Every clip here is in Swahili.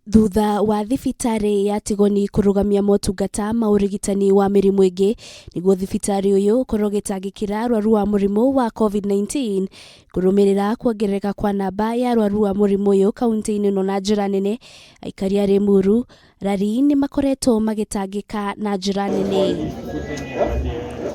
Thutha wa thibitari ya Tigoni kurugamia motungata ma urigitani wa mirimu ingi niguo thibitari uyu ukorwo gitangikira arwaru wa murimu wa COVID-19 kurumirira kuongerereka kwa namba ya arwaru wa murimu uyu kaunti-ini no na njira nene. Aikari a Limuru, Lari ni makoretwo magitangika na njira nene.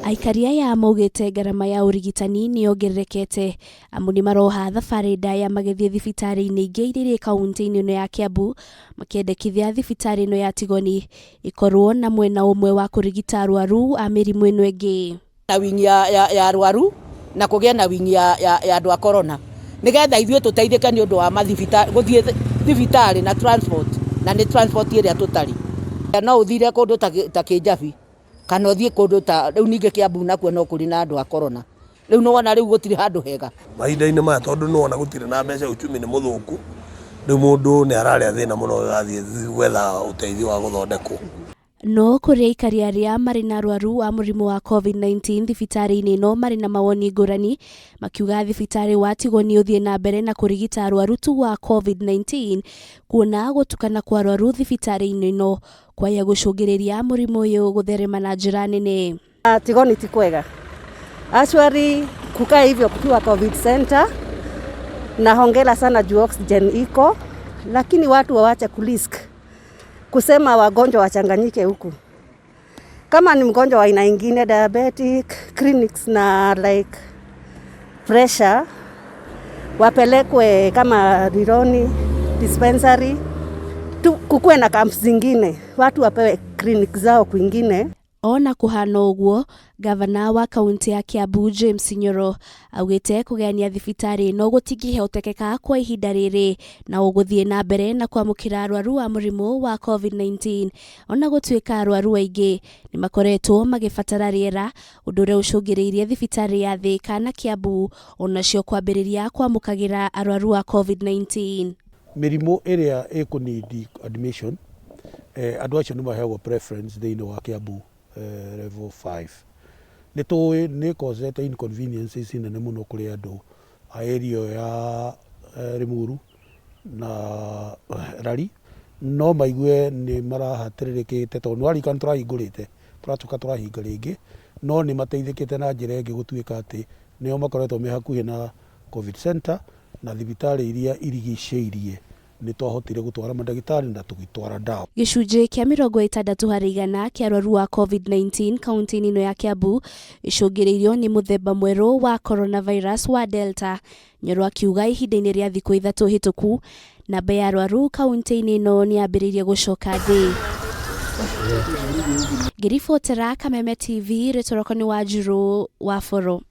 Aikari aya maugite garama ya urigitani ni yongererekete amu ni maroha thabari ndaya magithii thibitari-ini ingi iri kaunti-ini no ya Kiambu makendekithia thibitari no ya Tigoni ikorwo na mwena umwe wa kurigita arwaru a mirimu ino ingi na wingi ya arwaru na kugia na wingi ya andu a corona nigetha ithue tuteithike ni undu wa mathibitari guthie thibitari na transport na ni transport iria tutari no uthire kundu ta Kijabi kana uthie kundu ta riu ninge Kiambu nakuo no kuri na andu a corona riu no wona riu gutire handu hega mahinda-ini maya tondu no wona gutire na mbeca uchumi ni muthuku riu mundu ni araria thina muno athie gwetha uteithio wa guthondekwo. No kuri aikari aria mari na arwaru wa murimu wa COVID-19 thibitari-ini no mari na mawoni ngurani makiuga thibitari wa Tigoni uthie na mbere na kurigita arwaru tu wa COVID-19 kuona gutukana kwa arwaru thibitari-ini no kwaya gucungiriria murimu uyu gutherema na njira nene. Tigoni ti kwega actually kukaa hivyo kukiwa COVID center, na hongera sana juu oxygen iko, lakini watu waache kurisk kusema wagonjwa wachanganyike huku. Kama ni mgonjwa wa aina nyingine diabetic, clinics na like pressure wapelekwe kama Rironi dispensary tu, kukuwe na camps zingine watu wapewe clinic zao kwingine. Ona kuhana uguo, gavana wa kaunti ya Kiambu James Nyoro augite kugayania thibitari no gutigihotekeka kwa ihinda riri na uguthie na mbere na kwamukira arwaru wa murimu wa COVID-19 ona gutuika arwaru aingi ni makoretwo magibatara riera undu ria ucungiriirie thibitari ya Thika na Kiambu onacio kwambiriria kwamukagira arwaru wa COVID-19. Mirimu iria ikunidi admission andu acio ni maheagwo preference thiini wa Kiambu level 5 nitoi ni causete inconveniences nene muno kuri andu a area ya Limuru na Lari no maigue ni marahatiririkite tondu arikana turahingurite turatuka turahinga ringi no ni mateithikite na njira ingi gutuika ati nio makoretwo me hakuhi na COVID center na thibitari iria irigiceirie ni twahotire gutwara mandagitari na tugitwara ndawa. Gicunji kia 60% kia arwaru wa COVID-19 kaunti-ini no ya Kiambu icungiriirio ni muthemba mweru wa coronavirus wa Delta. Nyoro akiuga ihinda-ini ria thiku 3 hituku namba ya arwaru kaunti-ini no ni ambiriirie gucoka thi. Girifotera Kameme TV ritoroko ni Wanjiru wa Foro.